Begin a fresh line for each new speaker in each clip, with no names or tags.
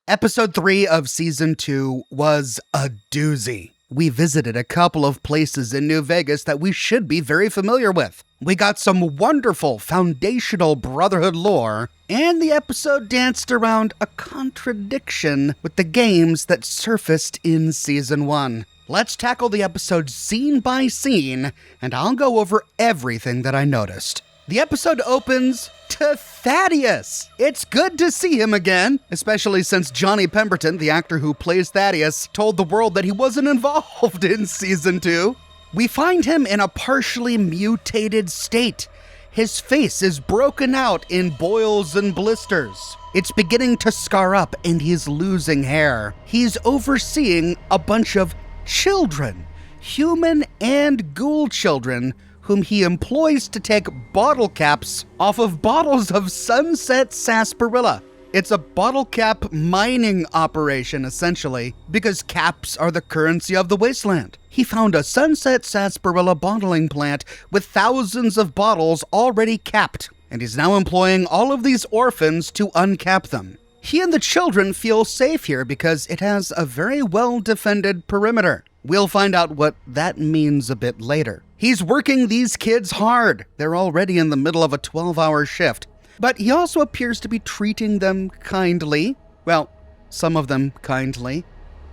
Episode 3 of Season 2 was a doozy. We visited a couple of places in New Vegas that we should be very familiar with. We got some wonderful foundational Brotherhood lore, and the episode danced around a contradiction with the games that surfaced in Season 1. Let's tackle the episode scene by scene, and I'll go over everything that I noticed. The episode opens to Thaddius. It's good to see him again, especially since Johnny Pemberton, the actor who plays Thaddius, told the world that he wasn't involved in Season 2. We find him in a partially mutated state. His face is broken out in boils and blisters. It's beginning to scar up and he's losing hair. He's overseeing a bunch of children, human and ghoul children, whom he employs to take bottle caps off of bottles of Sunset Sarsaparilla. It's a bottle cap mining operation, essentially, because caps are the currency of the wasteland. He found a Sunset Sarsaparilla bottling plant with thousands of bottles already capped, and he's now employing all of these orphans to uncap them. He and the children feel safe here because it has a very well-defended perimeter. We'll find out what that means a bit later. He's working these kids hard. They're already in the middle of a 12-hour shift. But he also appears to be treating them kindly. Well, some of them kindly.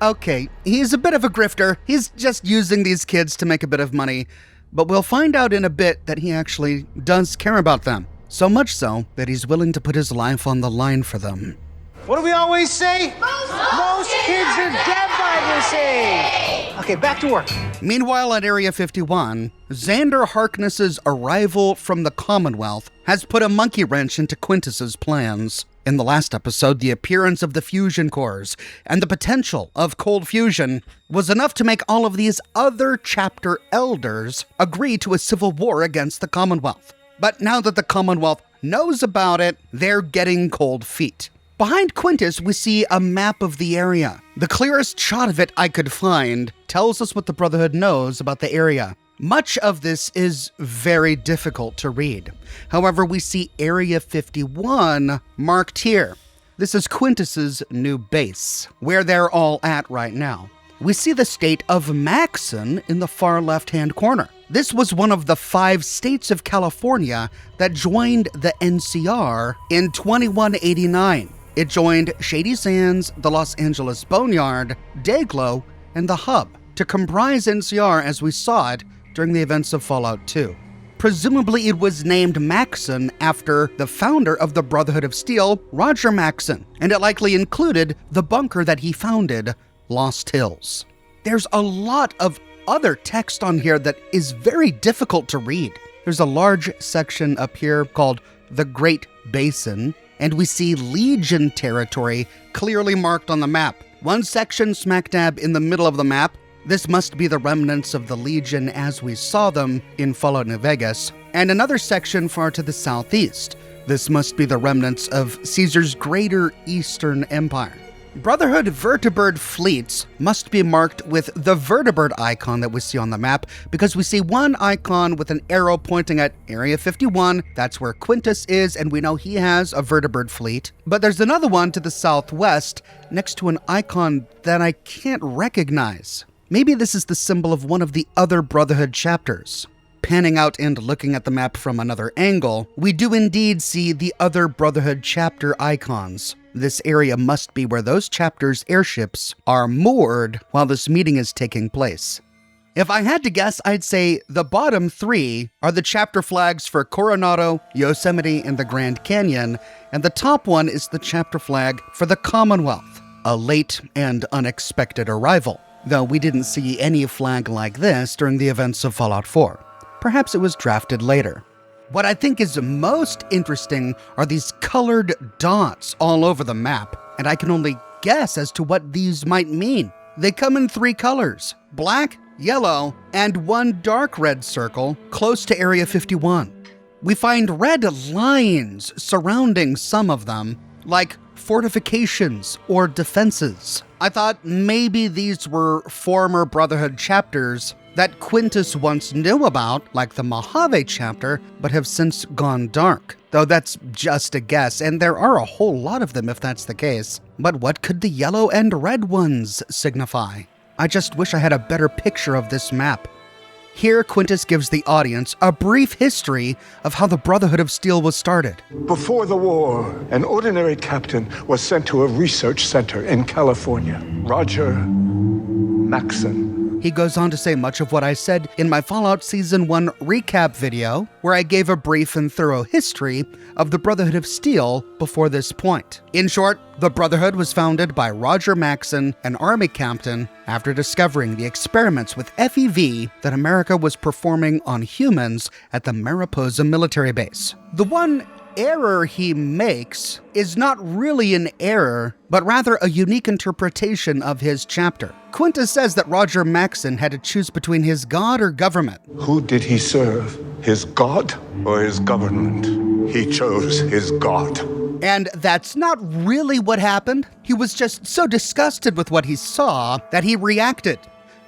Okay, he's a bit of a grifter. He's just using these kids to make a bit of money. But we'll find out in a bit that he actually does care about them. So much so that he's willing to put his life on the line for them.
What do we always say? Most kids are dead by this age. Okay, back to work.
Meanwhile, at Area 51, Xander Harkness's arrival from the Commonwealth has put a monkey wrench into Quintus's plans. In the last episode, the appearance of the fusion cores and the potential of cold fusion was enough to make all of these other chapter elders agree to a civil war against the Commonwealth. But now that the Commonwealth knows about it, they're getting cold feet. Behind Quintus, we see a map of the area. The clearest shot of it I could find tells us what the Brotherhood knows about the area. Much of this is very difficult to read. However, we see Area 51 marked here. This is Quintus's new base, where they're all at right now. We see the state of Maxon in the far left-hand corner. This was one of the 5 states of California that joined the NCR in 2189. It joined Shady Sands, the Los Angeles Boneyard, Dayglow, and the Hub to comprise NCR as we saw it during the events of Fallout 2. Presumably it was named Maxon after the founder of the Brotherhood of Steel, Roger Maxon, and it likely included the bunker that he founded, Lost Hills. There's a lot of other text on here that is very difficult to read. There's a large section up here called the Great Basin, and we see Legion territory clearly marked on the map. One section smack dab in the middle of the map. This must be the remnants of the Legion as we saw them in Fallout New Vegas. And another section far to the southeast. This must be the remnants of Caesar's greater Eastern Empire. Brotherhood vertibird fleets must be marked with the vertibird icon that we see on the map, because we see one icon with an arrow pointing at Area 51, that's where Quintus is, and we know he has a vertibird fleet. But there's another one to the southwest, next to an icon that I can't recognize. Maybe this is the symbol of one of the other Brotherhood chapters. Panning out and looking at the map from another angle, we do indeed see the other Brotherhood chapter icons. This area must be where those chapters' airships are moored while this meeting is taking place. If I had to guess, I'd say the bottom 3 are the chapter flags for Coronado, Yosemite, and the Grand Canyon, and the top one is the chapter flag for the Commonwealth, a late and unexpected arrival, though we didn't see any flag like this during the events of Fallout 4. Perhaps it was drafted later. What I think is most interesting are these colored dots all over the map, and I can only guess as to what these might mean. They come in 3 colors, black, yellow, and one dark red circle close to Area 51. We find red lines surrounding some of them, like fortifications or defenses. I thought maybe these were former Brotherhood chapters that Quintus once knew about, like the Mojave chapter, but have since gone dark. Though that's just a guess, and there are a whole lot of them if that's the case. But what could the yellow and red ones signify? I just wish I had a better picture of this map. Here, Quintus gives the audience a brief history of how the Brotherhood of Steel was started.
Before the war, an ordinary captain was sent to a research center in California. Roger Maxon.
He goes on to say much of what I said in my Fallout Season 1 recap video, where I gave a brief and thorough history of the Brotherhood of Steel before this point. In short, the Brotherhood was founded by Roger Maxon, an army captain, after discovering the experiments with FEV that America was performing on humans at the Mariposa military base. The one error he makes is not really an error, but rather a unique interpretation of his chapter. Quintus says that Roger Maxon had to choose between his god or government.
Who did he serve? His god or his government? He chose his god.
And that's not really what happened. He was just so disgusted with what he saw that he reacted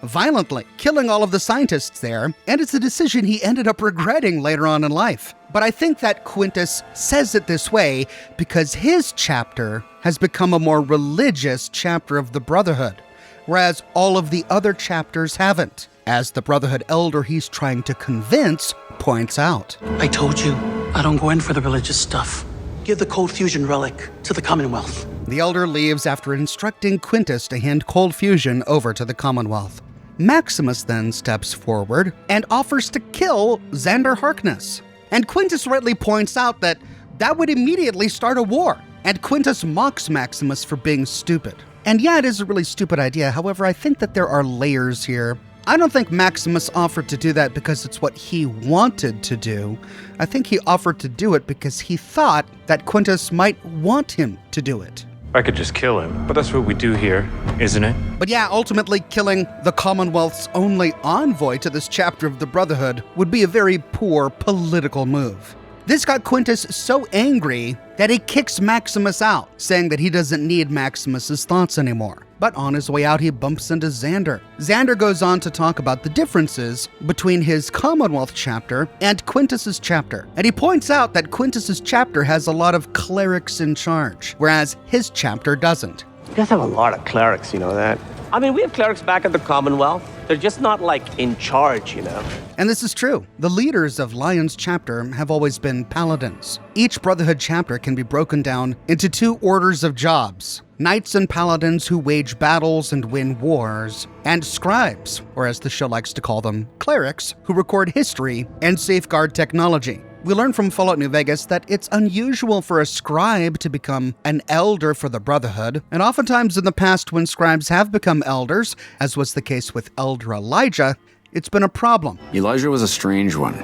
violently, killing all of the scientists there, and it's a decision he ended up regretting later on in life. But I think that Quintus says it this way because his chapter has become a more religious chapter of the Brotherhood, whereas all of the other chapters haven't, as the Brotherhood elder he's trying to convince points out.
I told you, I don't go in for the religious stuff. Give the cold fusion relic to the Commonwealth.
The elder leaves after instructing Quintus to hand cold fusion over to the Commonwealth. Maximus then steps forward and offers to kill Xander Harkness. And Quintus rightly points out that that would immediately start a war. And Quintus mocks Maximus for being stupid. And yeah, it is a really stupid idea. However, I think that there are layers here. I don't think Maximus offered to do that because it's what he wanted to do. I think he offered to do it because he thought that Quintus might want him to do it.
I could just kill him, but that's what we do here, isn't it?
But yeah, ultimately killing the Commonwealth's only envoy to this chapter of the Brotherhood would be a very poor political move. This got Quintus so angry that he kicks Maximus out, saying that he doesn't need Maximus's thoughts anymore. But on his way out, he bumps into Xander. Xander goes on to talk about the differences between his Commonwealth chapter and Quintus's chapter. And he points out that Quintus's chapter has a lot of clerics in charge, whereas his chapter doesn't.
You guys have a lot of clerics, you know that? I mean, we have clerics back at the Commonwealth. They're just not, like, in charge, you know?
And this is true. The leaders of Lion's chapter have always been paladins. Each Brotherhood chapter can be broken down into two orders of jobs: knights and paladins who wage battles and win wars, and scribes, or as the show likes to call them, clerics, who record history and safeguard technology. We learn from Fallout New Vegas that it's unusual for a scribe to become an elder for the Brotherhood, and oftentimes in the past when scribes have become elders, as was the case with Elder Elijah, it's been a problem.
Elijah was a strange one.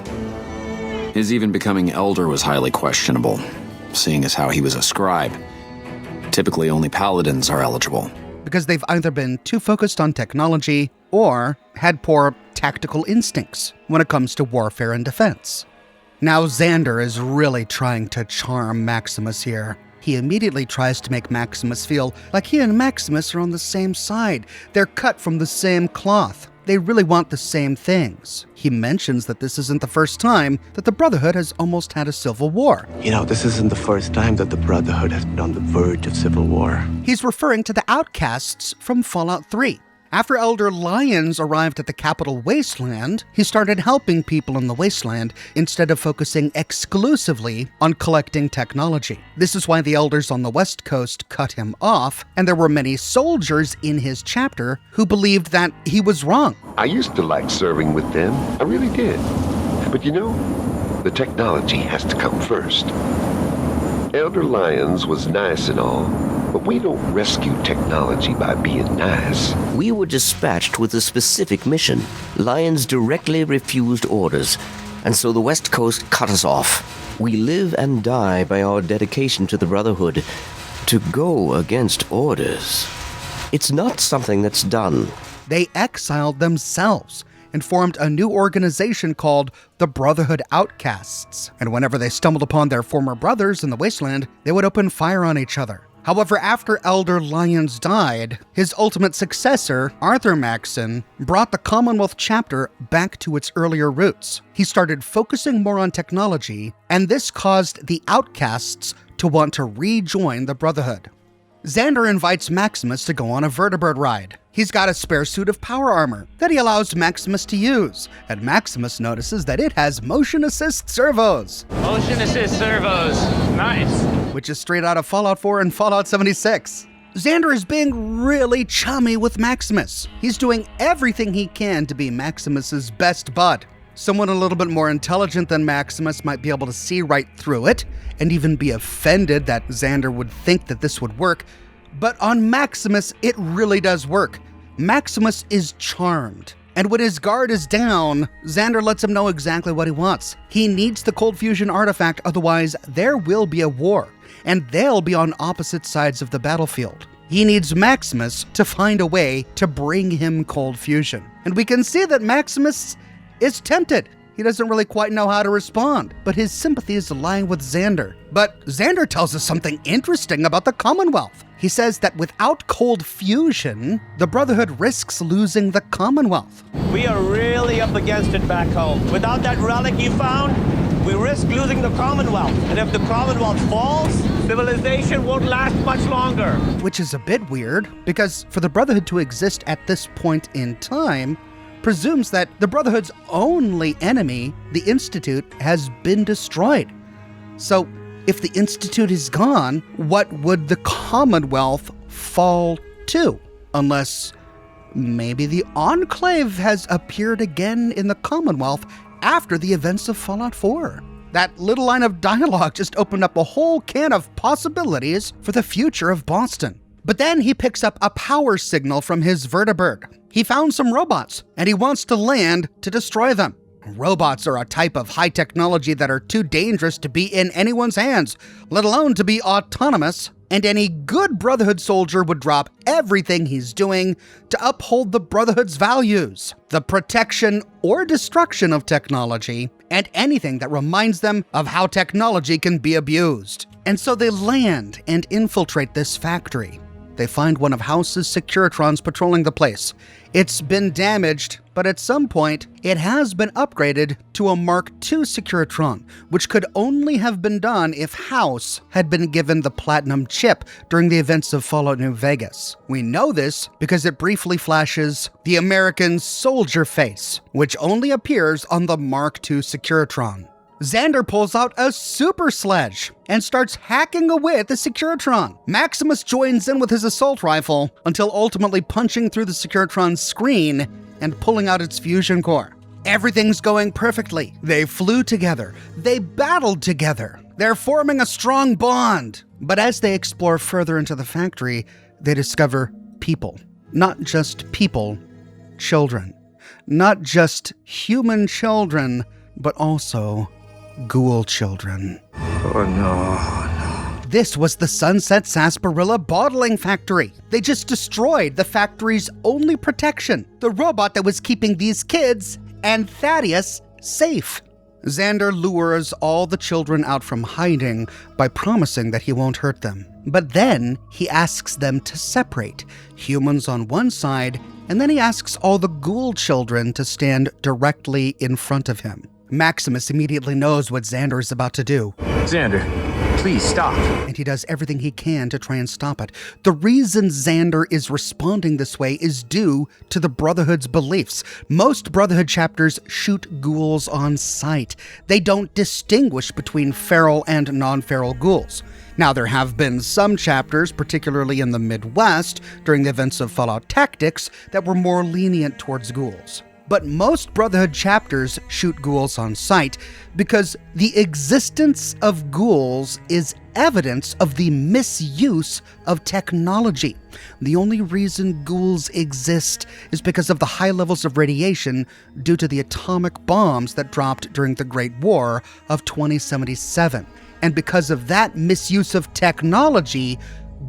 His even becoming elder was highly questionable, seeing as how he was a scribe. Typically only paladins are eligible.
Because they've either been too focused on technology or had poor tactical instincts when it comes to warfare and defense. Now Xander is really trying to charm Maximus here. He immediately tries to make Maximus feel like he and Maximus are on the same side. They're cut from the same cloth. They really want the same things. He mentions that this isn't the first time that the Brotherhood has almost had a civil war.
You know, this isn't the first time that the Brotherhood has been on the verge of civil war.
He's referring to the outcasts from Fallout 3. After Elder Lyons arrived at the capital Wasteland, he started helping people in the Wasteland instead of focusing exclusively on collecting technology. This is why the elders on the West Coast cut him off, and there were many soldiers in his chapter who believed that he was wrong.
I used to like serving with them. I really did. But you know, the technology has to come first. Elder Lyons was nice and all, but we don't rescue technology by being nice.
We were dispatched with a specific mission. Lyons directly refused orders, and so the West Coast cut us off. We live and die by our dedication to the Brotherhood. To go against orders, it's not something that's done.
They exiled themselves and formed a new organization called the Brotherhood Outcasts. And whenever they stumbled upon their former brothers in the Wasteland, they would open fire on each other. However, after Elder Lyons died, his ultimate successor, Arthur Maxon, brought the Commonwealth chapter back to its earlier roots. He started focusing more on technology, and this caused the outcasts to want to rejoin the Brotherhood. Xander invites Maximus to go on a vertibird ride. He's got a spare suit of power armor that he allows Maximus to use, and Maximus notices that it has motion assist servos.
Motion assist servos. Nice.
Which is straight out of Fallout 4 and Fallout 76. Xander is being really chummy with Maximus. He's doing everything he can to be Maximus's best bud. Someone a little bit more intelligent than Maximus might be able to see right through it, and even be offended that Xander would think that this would work. But on Maximus, it really does work. Maximus is charmed. And when his guard is down, Xander lets him know exactly what he wants. He needs the cold fusion artifact, otherwise there will be a war, and they'll be on opposite sides of the battlefield. He needs Maximus to find a way to bring him cold fusion. And we can see that Maximus is tempted. He doesn't really quite know how to respond, but his sympathy is lying with Xander. But Xander tells us something interesting about the Commonwealth. He says that without cold fusion, the Brotherhood risks losing the Commonwealth.
We are really up against it back home. Without that relic you found, we risk losing the Commonwealth. And if the Commonwealth falls, civilization won't last much longer.
Which is a bit weird, because for the Brotherhood to exist at this point in time, presumes that the Brotherhood's only enemy, the Institute, has been destroyed. So, if the Institute is gone, what would the Commonwealth fall to? Unless maybe the Enclave has appeared again in the Commonwealth after the events of Fallout 4. That little line of dialogue just opened up a whole can of possibilities for the future of Boston. But then he picks up a power signal from his vertibird. He found some robots, and he wants to land to destroy them. Robots are a type of high technology that are too dangerous to be in anyone's hands, let alone to be autonomous, and any good Brotherhood soldier would drop everything he's doing to uphold the Brotherhood's values, the protection or destruction of technology, and anything that reminds them of how technology can be abused. And so they land and infiltrate this factory. They find one of House's Securitrons patrolling the place. It's been damaged, but at some point, it has been upgraded to a Mark II Securitron, which could only have been done if House had been given the Platinum chip during the events of Fallout New Vegas. We know this because it briefly flashes the American soldier face, which only appears on the Mark II Securitron. Xander pulls out a super sledge and starts hacking away at the Securitron. Maximus joins in with his assault rifle until ultimately punching through the Securitron's screen and pulling out its fusion core. Everything's going perfectly. They flew together. They battled together. They're forming a strong bond. But as they explore further into the factory, they discover people. Not just people, children. Not just human children, but also ghoul children.
Oh no.
This was the Sunset Sarsaparilla bottling factory. They just destroyed the factory's only protection, the robot that was keeping these kids and Thaddius safe. Xander lures all the children out from hiding by promising that he won't hurt them. But then he asks them to separate, humans on one side, and then he asks all the ghoul children to stand directly in front of him. Maximus immediately knows what Xander is about to do.
Xander, please stop.
And he does everything he can to try and stop it. The reason Xander is responding this way is due to the Brotherhood's beliefs. Most Brotherhood chapters shoot ghouls on sight. They don't distinguish between feral and non-feral ghouls. Now, there have been some chapters, particularly in the Midwest, during the events of Fallout Tactics, that were more lenient towards ghouls. But most Brotherhood chapters shoot ghouls on sight because the existence of ghouls is evidence of the misuse of technology. The only reason ghouls exist is because of the high levels of radiation due to the atomic bombs that dropped during the Great War of 2077. And because of that misuse of technology,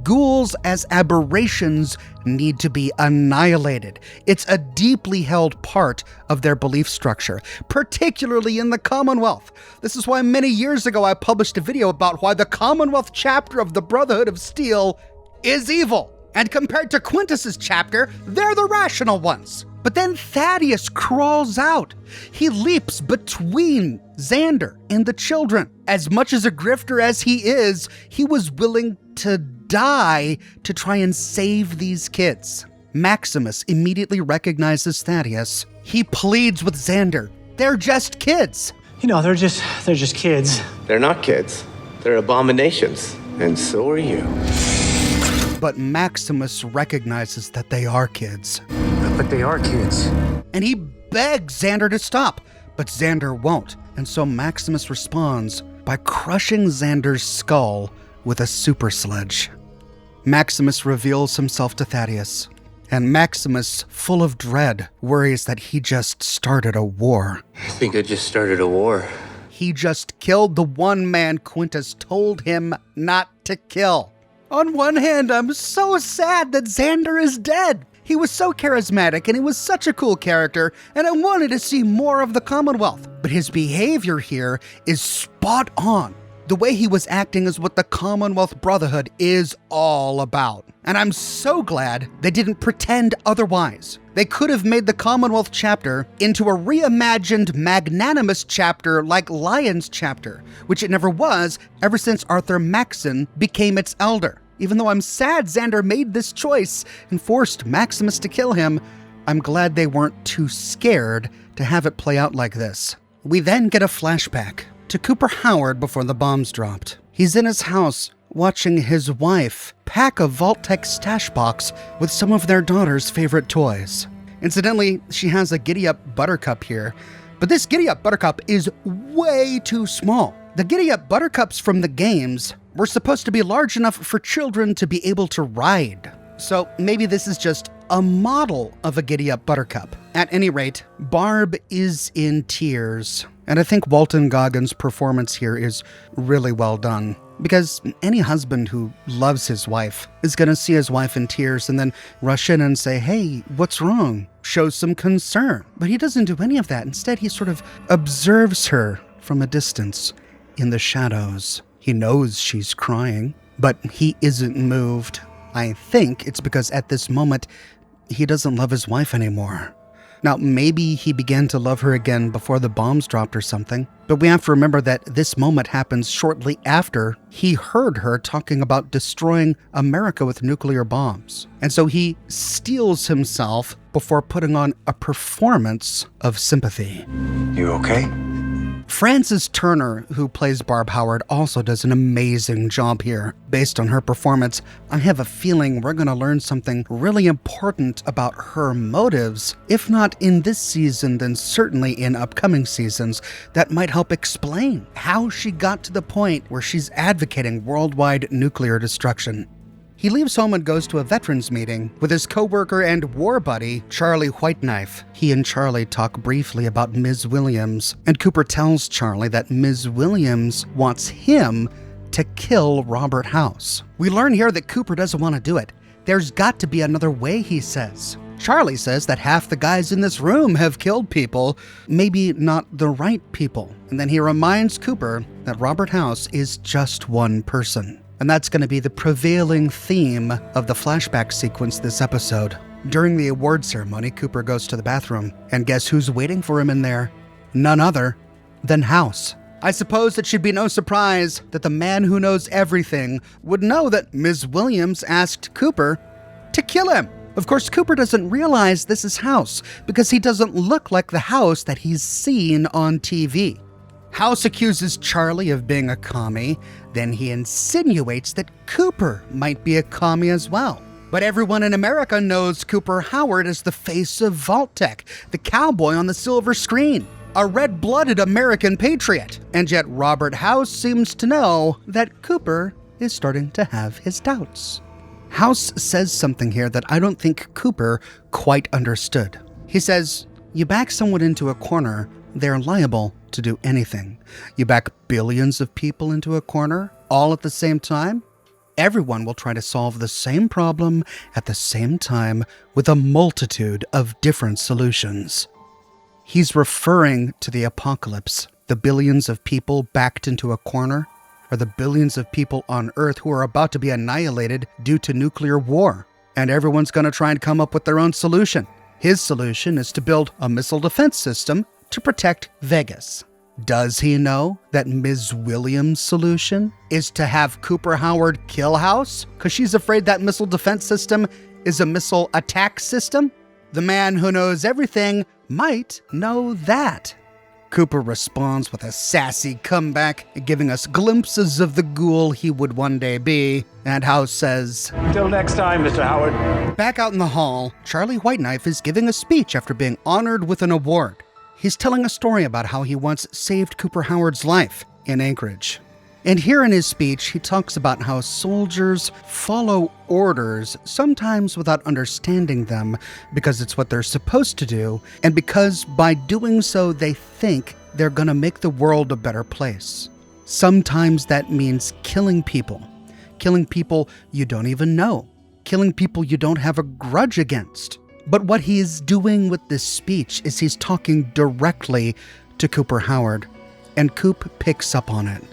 Ghouls as aberrations need to be annihilated. It's a deeply held part of their belief structure, particularly in the Commonwealth. This is why many years ago I published a video about why the Commonwealth chapter of the Brotherhood of Steel is evil. And compared to Quintus's chapter, they're the rational ones. But then Thaddius crawls out. He leaps between Xander and the children. As much as a grifter as he is, he was willing to die to try and save these kids. Maximus immediately recognizes Thaddius. He pleads with Xander. They're just kids.
You know, they're just kids.
They're not kids. They're abominations. And so are you.
But Maximus recognizes that they are kids.
But they are kids.
And he begs Xander to stop, but Xander won't. And so Maximus responds by crushing Xander's skull with a super sledge. Maximus reveals himself to Thaddius, and Maximus, full of dread, worries that he just started a war.
I think I just started a war.
He just killed the one man Quintus told him not to kill. On one hand, I'm so sad that Xander is dead. He was so charismatic and he was such a cool character, and I wanted to see more of the Commonwealth. But his behavior here is spot on. The way he was acting is what the Commonwealth Brotherhood is all about. And I'm so glad they didn't pretend otherwise. They could have made the Commonwealth chapter into a reimagined magnanimous chapter like Lion's chapter, which it never was ever since Arthur Maxon became its elder. Even though I'm sad Xander made this choice and forced Maximus to kill him, I'm glad they weren't too scared to have it play out like this. We then get a flashback to Cooper Howard before the bombs dropped. He's in his house watching his wife pack a Vault-Tec stash box with some of their daughter's favorite toys. Incidentally, she has a Giddy-Up Buttercup here, but this Giddy-Up Buttercup is way too small. The Giddy-Up Buttercups from the games were supposed to be large enough for children to be able to ride. So maybe this is just a model of a Giddy-Up Buttercup. At any rate, Barb is in tears, and I think Walton Goggins' performance here is really well done. Because any husband who loves his wife is going to see his wife in tears and then rush in and say, "Hey, what's wrong?" Show some concern. But he doesn't do any of that. Instead, he sort of observes her from a distance in the shadows. He knows she's crying, but he isn't moved. I think it's because at this moment, he doesn't love his wife anymore. Now, maybe he began to love her again before the bombs dropped or something, but we have to remember that this moment happens shortly after he heard her talking about destroying America with nuclear bombs. And so he steels himself before putting on a performance of sympathy.
You okay?
Frances Turner, who plays Barb Howard, also does an amazing job here. Based on her performance, I have a feeling we're going to learn something really important about her motives, if not in this season, then certainly in upcoming seasons, that might help explain how she got to the point where she's advocating worldwide nuclear destruction. He leaves home and goes to a veterans meeting with his co-worker and war buddy, Charlie Whiteknife. He and Charlie talk briefly about Ms. Williams, and Cooper tells Charlie that Ms. Williams wants him to kill Robert House. We learn here that Cooper doesn't want to do it. There's got to be another way, he says. Charlie says that half the guys in this room have killed people, maybe not the right people. And then he reminds Cooper that Robert House is just one person. And that's going to be the prevailing theme of the flashback sequence this episode. During the award ceremony, Cooper goes to the bathroom, and guess who's waiting for him in there? None other than House. I suppose it should be no surprise that the man who knows everything would know that Ms. Williams asked Cooper to kill him. Of course, Cooper doesn't realize this is House, because he doesn't look like the House that he's seen on TV. House accuses Charlie of being a commie, then he insinuates that Cooper might be a commie as well. But everyone in America knows Cooper Howard as the face of Vault-Tec, the cowboy on the silver screen, a red-blooded American patriot. And yet Robert House seems to know that Cooper is starting to have his doubts. House says something here that I don't think Cooper quite understood. He says, "You back someone into a corner, they're liable to do anything. You back billions of people into a corner, all at the same time, Everyone will try to solve the same problem at the same time with a multitude of different solutions. He's referring to the apocalypse, the billions of people backed into a corner, or the billions of people on Earth who are about to be annihilated due to nuclear war. And everyone's going to try and come up with their own solution. His solution is to build a missile defense system to protect Vegas. Does he know that Ms. Williams' solution is to have Cooper Howard kill House? Because she's afraid that missile defense system is a missile attack system? The man who knows everything might know that. Cooper responds with a sassy comeback, giving us glimpses of the ghoul he would one day be, and House says,
Till next time, Mr. Howard.
Back out in the hall, Charlie Whiteknife is giving a speech after being honored with an award. He's telling a story about how he once saved Cooper Howard's life in Anchorage. And here in his speech, he talks about how soldiers follow orders, sometimes without understanding them, because it's what they're supposed to do, and because by doing so they think they're gonna make the world a better place. Sometimes that means killing people you don't even know, killing people you don't have a grudge against. But what he is doing with this speech is he's talking directly to Cooper Howard, and Coop picks up on it.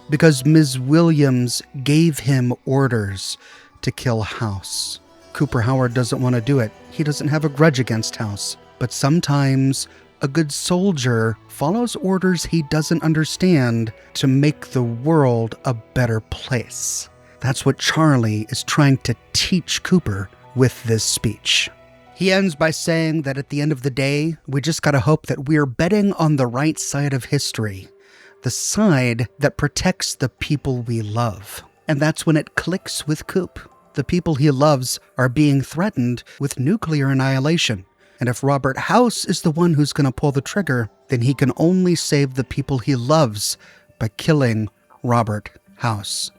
Because Ms. Williams gave him orders to kill House. Cooper Howard doesn't want to do it. He doesn't have a grudge against House. But sometimes a good soldier follows orders he doesn't understand to make the world a better place. That's what Charlie is trying to teach Cooper with this speech. He ends by saying that at the end of the day, we just gotta hope that we're betting on the right side of history. The side that protects the people we love. And that's when it clicks with Coop. The people he loves are being threatened with nuclear annihilation. And if Robert House is the one who's going to pull the trigger, then he can only save the people he loves by killing Robert House.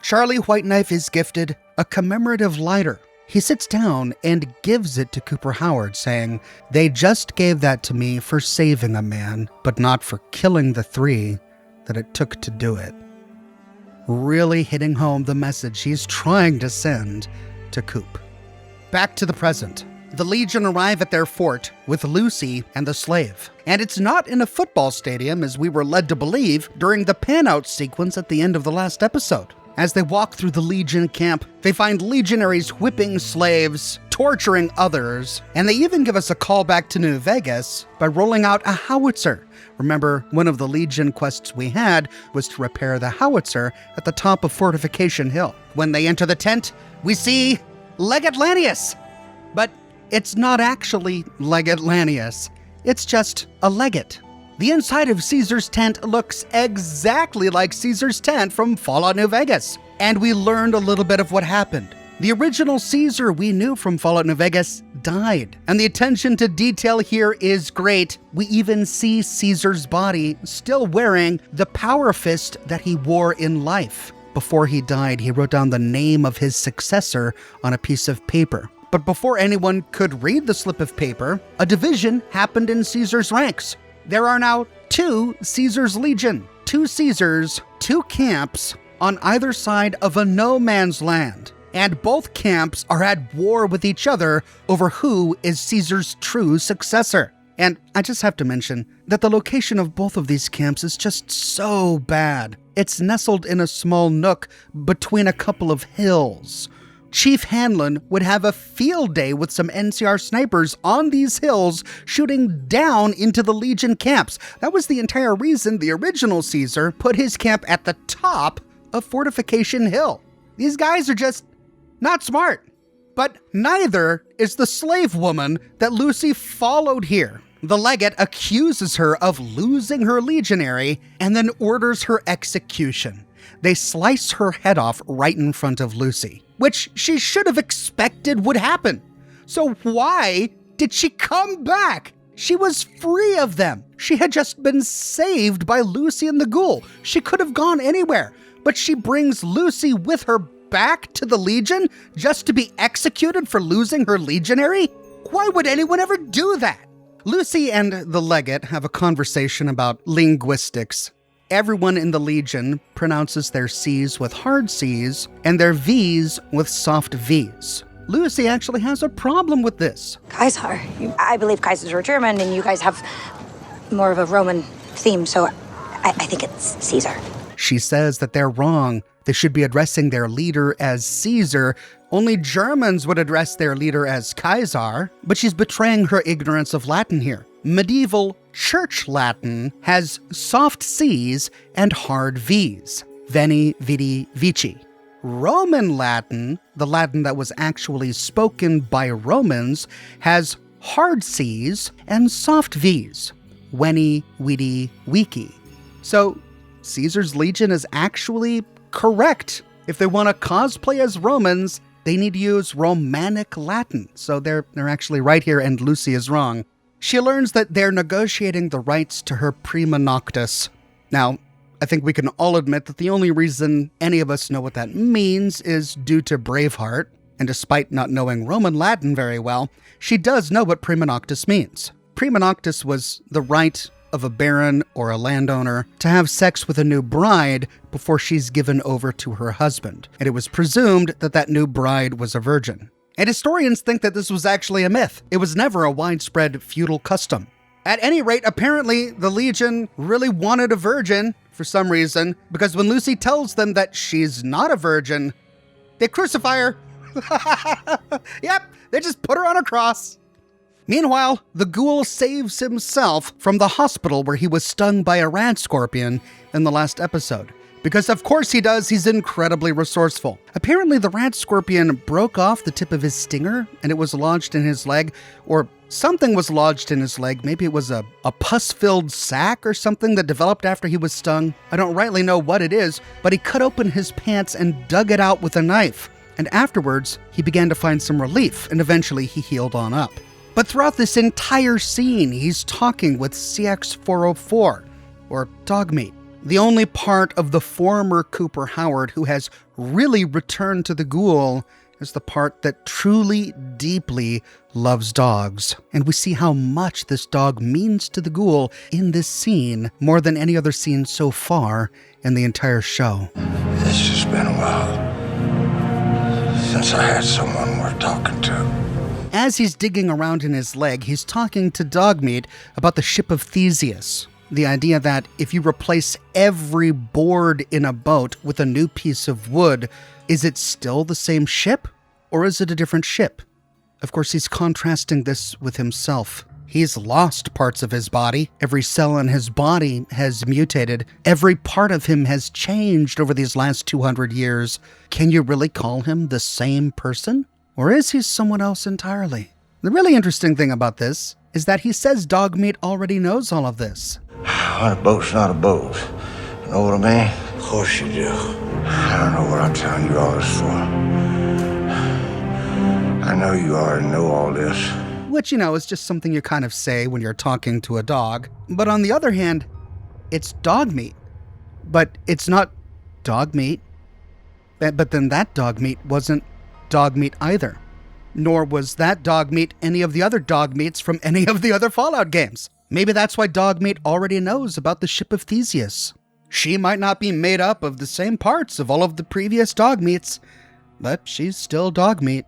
Charlie Whiteknife is gifted a commemorative lighter. He sits down and gives it to Cooper Howard, saying, "They just gave that to me for saving a man, but not for killing the 3 that it took to do it." Really hitting home the message he's trying to send to Coop. Back to the present. The Legion arrive at their fort with Lucy and the slave. And it's not in a football stadium as we were led to believe during the pan-out sequence at the end of the last episode. As they walk through the Legion camp, they find legionaries whipping slaves, torturing others, and they even give us a callback to New Vegas by rolling out a howitzer. Remember, one of the Legion quests we had was to repair the howitzer at the top of Fortification Hill. When they enter the tent, we see Legatlantius. But it's not actually Legatlantius. It's just a legate. The inside of Caesar's tent looks exactly like Caesar's tent from Fallout New Vegas. And we learned a little bit of what happened. The original Caesar we knew from Fallout New Vegas died. And the attention to detail here is great. We even see Caesar's body still wearing the power fist that he wore in life. Before he died, he wrote down the name of his successor on a piece of paper. But before anyone could read the slip of paper, a division happened in Caesar's ranks. There are now 2 Caesar's Legion, 2 Caesars, 2 camps on either side of a no man's land. And both camps are at war with each other over who is Caesar's true successor. And I just have to mention that the location of both of these camps is just so bad. It's nestled in a small nook between a couple of hills. Chief Hanlon would have a field day with some NCR snipers on these hills shooting down into the Legion camps. That was the entire reason the original Caesar put his camp at the top of Fortification Hill. These guys are just not smart. But neither is the slave woman that Lucy followed here. The legate accuses her of losing her legionary and then orders her execution. They slice her head off right in front of Lucy, which she should have expected would happen. So why did she come back? She was free of them. She had just been saved by Lucy and the ghoul. She could have gone anywhere, but she brings Lucy with her back to the Legion just to be executed for losing her legionary? Why would anyone ever do that? Lucy and the legate have a conversation about linguistics. Everyone in the Legion pronounces their C's with hard C's and their V's with soft V's. Lucy actually has a problem with this.
Kaiser. I believe Kaisers were German, and you guys have more of a Roman theme, so I think it's Caesar.
She says that they're wrong. They should be addressing their leader as Caesar. Only Germans would address their leader as Kaiser, but she's betraying her ignorance of Latin here. Medieval Church Latin has soft C's and hard V's. Veni, vidi, vici. Roman Latin, the Latin that was actually spoken by Romans, has hard C's and soft V's. Veni, vidi, vici. So Caesar's Legion is actually correct. If they want to cosplay as Romans, they need to use Romanic Latin. So they're actually right here, and Lucy is wrong. She learns that they're negotiating the rights to her prima noctis. Now, I think we can all admit that the only reason any of us know what that means is due to Braveheart, and despite not knowing Roman Latin very well, she does know what prima noctis means. Prima noctis was the right of a baron or a landowner to have sex with a new bride before she's given over to her husband, and it was presumed that that new bride was a virgin. And historians think that this was actually a myth. It was never a widespread feudal custom. At any rate, apparently the Legion really wanted a virgin for some reason, because when Lucy tells them that she's not a virgin, they crucify her. Yep, they just put her on a cross. Meanwhile, the ghoul saves himself from the hospital where he was stung by a rat scorpion in the last episode. Because of course he does, he's incredibly resourceful. Apparently the rat scorpion broke off the tip of his stinger and it was lodged in his leg, or something was lodged in his leg. Maybe it was a pus-filled sac or something that developed after he was stung. I don't rightly know what it is, but he cut open his pants and dug it out with a knife. And afterwards, he began to find some relief, and eventually he healed on up. But throughout this entire scene, he's talking with CX-404, or Dogmeat, the only part of the former Cooper Howard who has really returned to the ghoul is the part that truly, deeply loves dogs. And we see how much this dog means to the ghoul in this scene, more than any other scene so far in the entire show.
It's just been a while since I had someone worth talking to.
As he's digging around in his leg, he's talking to Dogmeat about the ship of Thaddius. The idea that if you replace every board in a boat with a new piece of wood, is it still the same ship? Or is it a different ship? Of course, he's contrasting this with himself. He's lost parts of his body. Every cell in his body has mutated. Every part of him has changed over these last 200 years. Can you really call him the same person? Or is he someone else entirely? The really interesting thing about this is that he says Dogmeat already knows all of this.
Well, a boat's not a boat. You know what I mean? Of course you do. I don't know what I'm telling you all this for. I know you already know all this.
Which, is just something you kind of say when you're talking to a dog. But on the other hand, it's Dogmeat. But it's not Dogmeat. But then that Dogmeat wasn't Dogmeat either. Nor was that Dogmeat any of the other Dogmeats from any of the other Fallout games. Maybe that's why Dogmeat already knows about the ship of Thaddius. She might not be made up of the same parts of all of the previous Dogmeats, but she's still Dogmeat.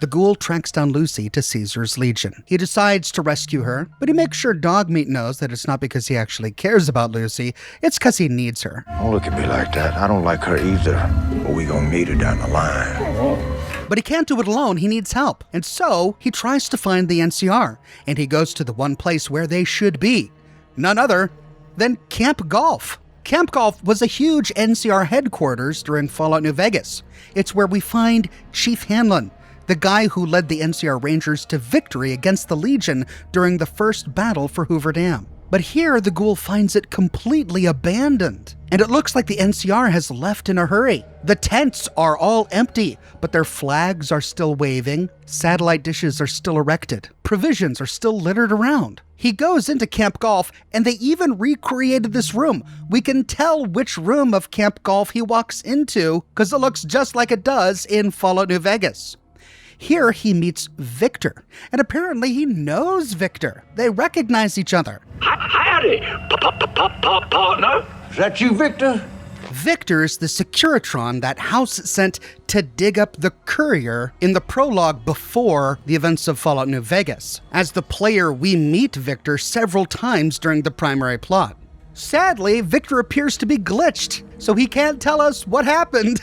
The ghoul tracks down Lucy to Caesar's Legion. He decides to rescue her, but he makes sure Dogmeat knows that it's not because he actually cares about Lucy, it's because he needs her.
Don't look at me like that. I don't like her either, but we gonna meet her down the line.
But he can't do it alone, he needs help. And so, he tries to find the NCR, and he goes to the one place where they should be. None other than Camp Golf. Camp Golf was a huge NCR headquarters during Fallout New Vegas. It's where we find Chief Hanlon, the guy who led the NCR Rangers to victory against the Legion during the first battle for Hoover Dam. But here, the ghoul finds it completely abandoned, and it looks like the NCR has left in a hurry. The tents are all empty, but their flags are still waving, satellite dishes are still erected, provisions are still littered around. He goes into Camp Golf, and they even recreated this room. We can tell which room of Camp Golf he walks into, because it looks just like it does in Fallout New Vegas. Here he meets Victor, and apparently he knows Victor. They recognize each other.
Howdy, partner.
Is that you, Victor?
Victor's the Securitron that House sent to dig up the courier in the prologue before the events of Fallout New Vegas. As the player, we meet Victor several times during the primary plot. Sadly, Victor appears to be glitched, so he can't tell us what happened,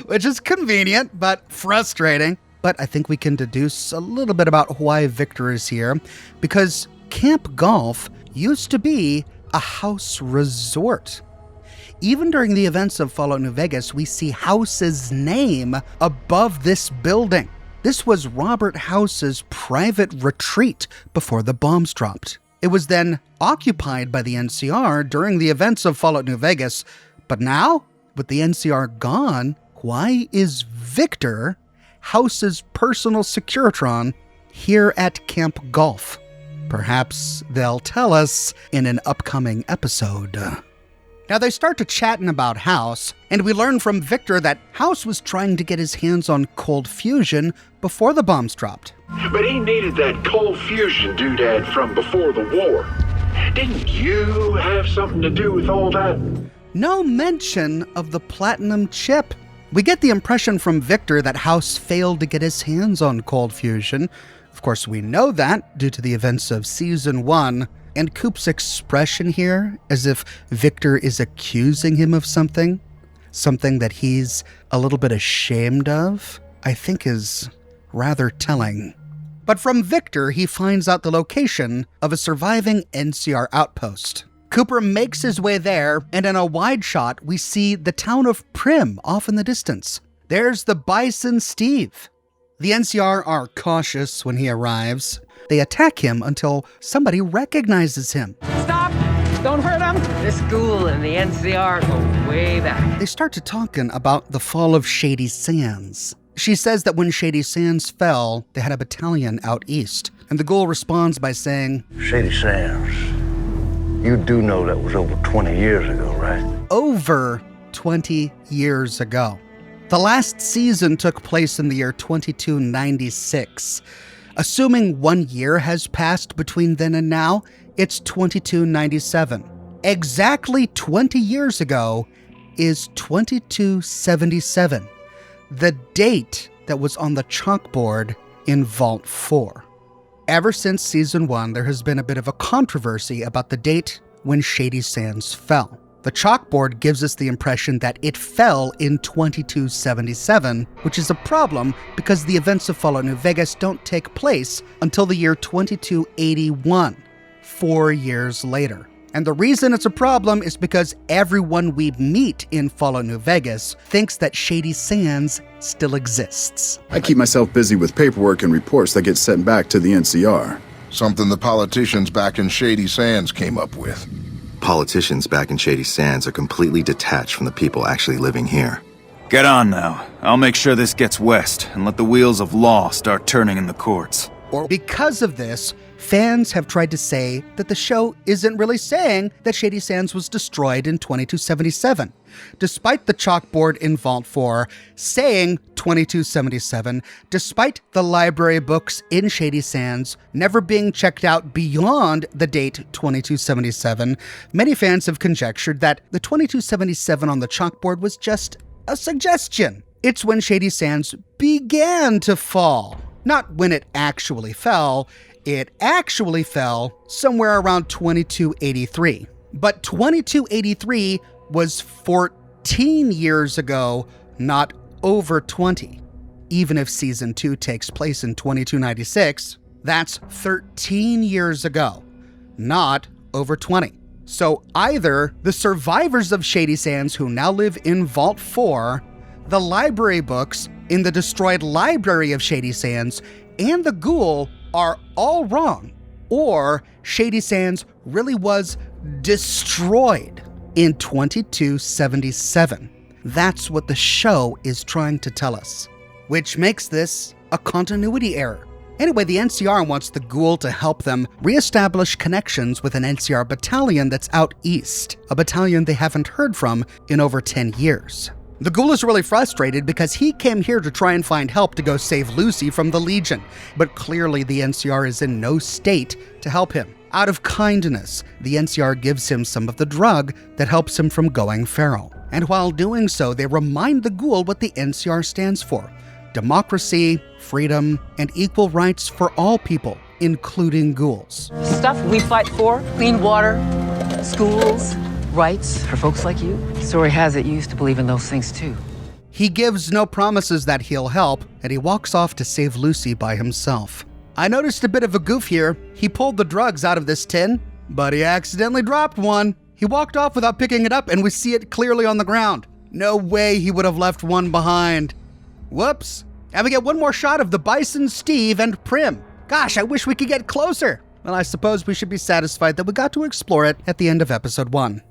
which is convenient, but frustrating. But I think we can deduce a little bit about why Victor is here, because Camp Golf used to be a House resort. Even during the events of Fallout New Vegas, we see House's name above this building. This was Robert House's private retreat before the bombs dropped. It was then occupied by the NCR during the events of Fallout New Vegas, but now, with the NCR gone, why is Victor, House's personal Securitron, here at Camp Golf? Perhaps they'll tell us in an upcoming episode. Now they start to chatting about House, and we learn from Victor that House was trying to get his hands on cold fusion before the bombs dropped.
But he needed that cold fusion doodad from before the war. Didn't you have something to do with all that?
No mention of the platinum chip. We get the impression from Victor that House failed to get his hands on cold fusion. Of course, we know that due to the events of Season 1, and Coop's expression here, as if Victor is accusing him of something that he's a little bit ashamed of, I think is rather telling. But from Victor, he finds out the location of a surviving NCR outpost. Cooper makes his way there, and in a wide shot, we see the town of Prim off in the distance. There's the Bison Steve. The NCR are cautious when he arrives. They attack him until somebody recognizes him.
Stop! Don't hurt him! This ghoul and the NCR go way back.
They start to talking about the fall of Shady Sands. She says that when Shady Sands fell, they had a battalion out east. And the ghoul responds by saying,
Shady Sands. You do know that was over 20 years ago, right?
Over 20 years ago. The last season took place in the year 2296. Assuming 1 year has passed between then and now, it's 2297. Exactly 20 years ago is 2277, the date that was on the chalkboard in Vault 4. Ever since Season 1, there has been a bit of a controversy about the date when Shady Sands fell. The chalkboard gives us the impression that it fell in 2277, which is a problem because the events of Fallout New Vegas don't take place until the year 2281, 4 years later. And the reason it's a problem is because everyone we meet in Fallout New Vegas thinks that Shady Sands still exists.
I keep myself busy with paperwork and reports that get sent back to the NCR.
Something the politicians back in Shady Sands came up with.
Politicians back in Shady Sands are completely detached from the people actually living here.
Get on now. I'll make sure this gets west and let the wheels of law start turning in the courts.
Because of this, fans have tried to say that the show isn't really saying that Shady Sands was destroyed in 2277. Despite the chalkboard in Vault 4 saying 2277, despite the library books in Shady Sands never being checked out beyond the date 2277, many fans have conjectured that the 2277 on the chalkboard was just a suggestion. It's when Shady Sands began to fall, not when it actually fell. It actually fell somewhere around 2283. But 2283 was 14 years ago, not over 20. Even if Season 2 takes place in 2296, that's 13 years ago, not over 20. So either the survivors of Shady Sands who now live in Vault 4, the library books in the destroyed library of Shady Sands, and the ghoul are all wrong, or Shady Sands really was destroyed in 2277. That's what the show is trying to tell us, which makes this a continuity error. Anyway, the NCR wants the ghoul to help them reestablish connections with an NCR battalion that's out east, a battalion they haven't heard from in over 10 years. The ghoul is really frustrated because he came here to try and find help to go save Lucy from the Legion, but clearly the NCR is in no state to help him. Out of kindness, the NCR gives him some of the drug that helps him from going feral. And while doing so, they remind the ghoul what the NCR stands for: democracy, freedom, and equal rights for all people, including ghouls.
Stuff we fight for: clean water, schools, rights for folks like you. Story has it you used to believe in those things too.
He gives no promises that he'll help, and he walks off to save Lucy by himself. I noticed a bit of a goof here. He pulled the drugs out of this tin, but he accidentally dropped one. He walked off without picking it up, and we see it clearly on the ground. No way he would have left one behind. Whoops. And we get one more shot of the Bison, Steve, and Prim. Gosh, I wish we could get closer. Well, I suppose we should be satisfied that we got to explore it at the end of episode 1.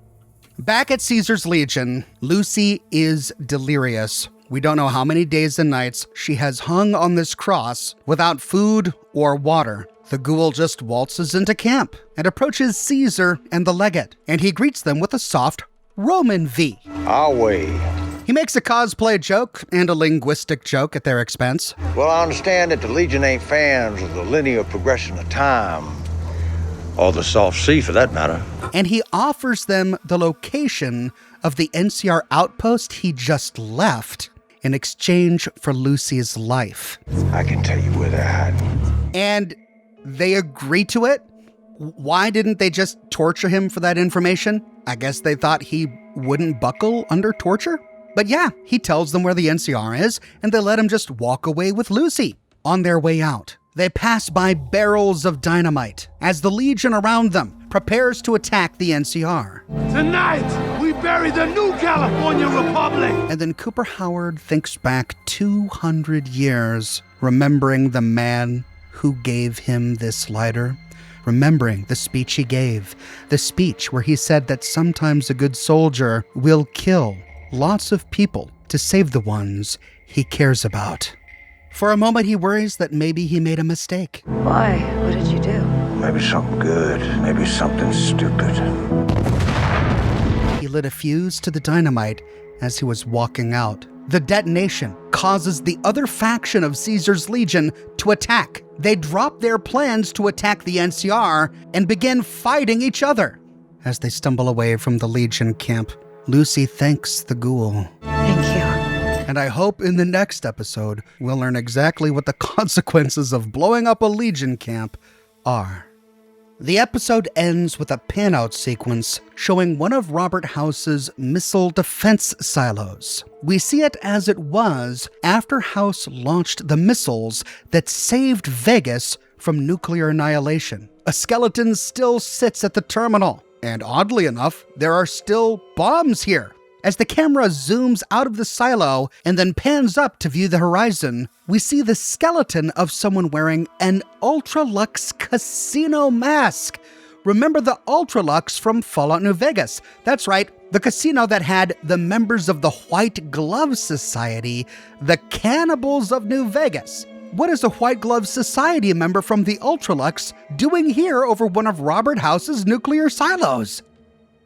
Back at Caesar's Legion, Lucy is delirious. We don't know how many days and nights she has hung on this cross without food or water. The ghoul just waltzes into camp and approaches Caesar and the legate, and he greets them with a soft Roman V.
Away.
He makes a cosplay joke and a linguistic joke at their expense.
Well, I understand that the Legion ain't fans of the linear progression of time, or the soft sea for that matter.
And he offers them the location of the NCR outpost he just left in exchange for Lucy's life.
I can tell you where they're hiding.
And they agree to it? Why didn't they just torture him for that information? I guess they thought he wouldn't buckle under torture? But yeah, he tells them where the NCR is, and they let him just walk away with Lucy. On their way out, they pass by barrels of dynamite as the Legion around them prepares to attack the NCR.
Tonight, we bury the new California Republic!
And then Cooper Howard thinks back 200 years, remembering the man who gave him this lighter, remembering the speech he gave, the speech where he said that sometimes a good soldier will kill lots of people to save the ones he cares about. For a moment, he worries that maybe he made a mistake.
Why? What did you do?
Maybe something good, maybe something stupid.
He lit a fuse to the dynamite as he was walking out. The detonation causes the other faction of Caesar's Legion to attack. They drop their plans to attack the NCR and begin fighting each other. As they stumble away from the Legion camp, Lucy thanks the ghoul.
Thank you.
And I hope in the next episode, we'll learn exactly what the consequences of blowing up a Legion camp are. The episode ends with a panout sequence showing one of Robert House's missile defense silos. We see it as it was after House launched the missiles that saved Vegas from nuclear annihilation. A skeleton still sits at the terminal, and oddly enough, there are still bombs here. As the camera zooms out of the silo and then pans up to view the horizon, we see the skeleton of someone wearing an Ultra-Lux casino mask. Remember the Ultra-Lux from Fallout New Vegas? That's right, the casino that had the members of the White Glove Society, the Cannibals of New Vegas. What is a White Glove Society member from the Ultra-Lux doing here over one of Robert House's nuclear silos?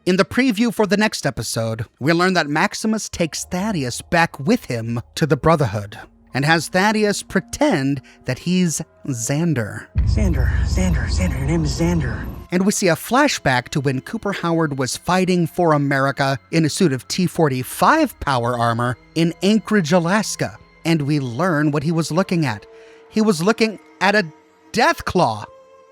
In the preview for the next episode, we learn that Maximus takes Thaddius back with him to the Brotherhood and has Thaddius pretend that he's Xander.
Xander, your name is Xander.
And we see a flashback to when Cooper Howard was fighting for America in a suit of T-45 power armor in Anchorage, Alaska. And we learn what he was looking at. He was looking at a Deathclaw.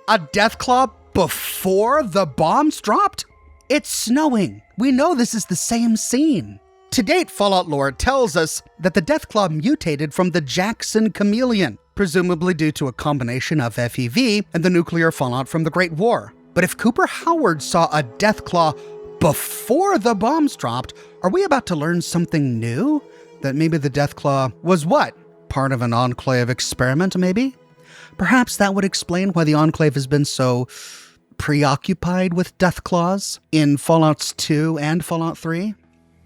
A Deathclaw before the bombs dropped? It's snowing. We know this is the same scene. To date, Fallout lore tells us that the Deathclaw mutated from the Jackson chameleon, presumably due to a combination of FEV and the nuclear fallout from the Great War. But if Cooper Howard saw a Deathclaw before the bombs dropped, are we about to learn something new? That maybe the Deathclaw was what? Part of an Enclave experiment, maybe? Perhaps that would explain why the Enclave has been so preoccupied with Deathclaws in Fallouts 2 and Fallout 3.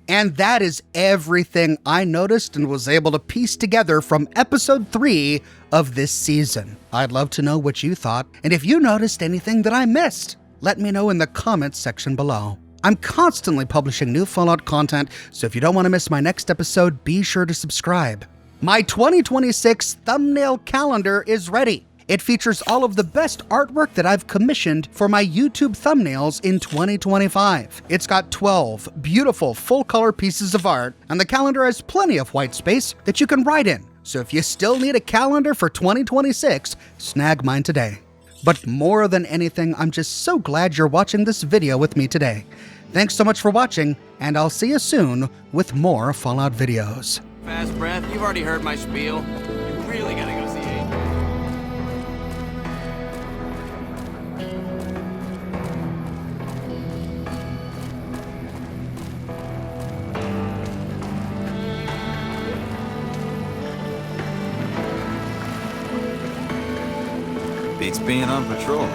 And that is everything I noticed and was able to piece together from episode 3 of this season. I'd love to know what you thought, and if you noticed anything that I missed, let me know in the comments section below. I'm constantly publishing new Fallout content, so if you don't want to miss my next episode, be sure to subscribe. My 2026 thumbnail calendar is ready. It features all of the best artwork that I've commissioned for my YouTube thumbnails in 2025. It's got 12 beautiful full-color pieces of art, and the calendar has plenty of white space that you can write in. So if you still need a calendar for 2026, snag mine today. But more than anything, I'm just so glad you're watching this video with me today. Thanks so much for watching, and I'll see you soon with more Fallout videos.
Fast breath, you've already heard my spiel. You really gotta go see Aiden.
Beats being on patrol.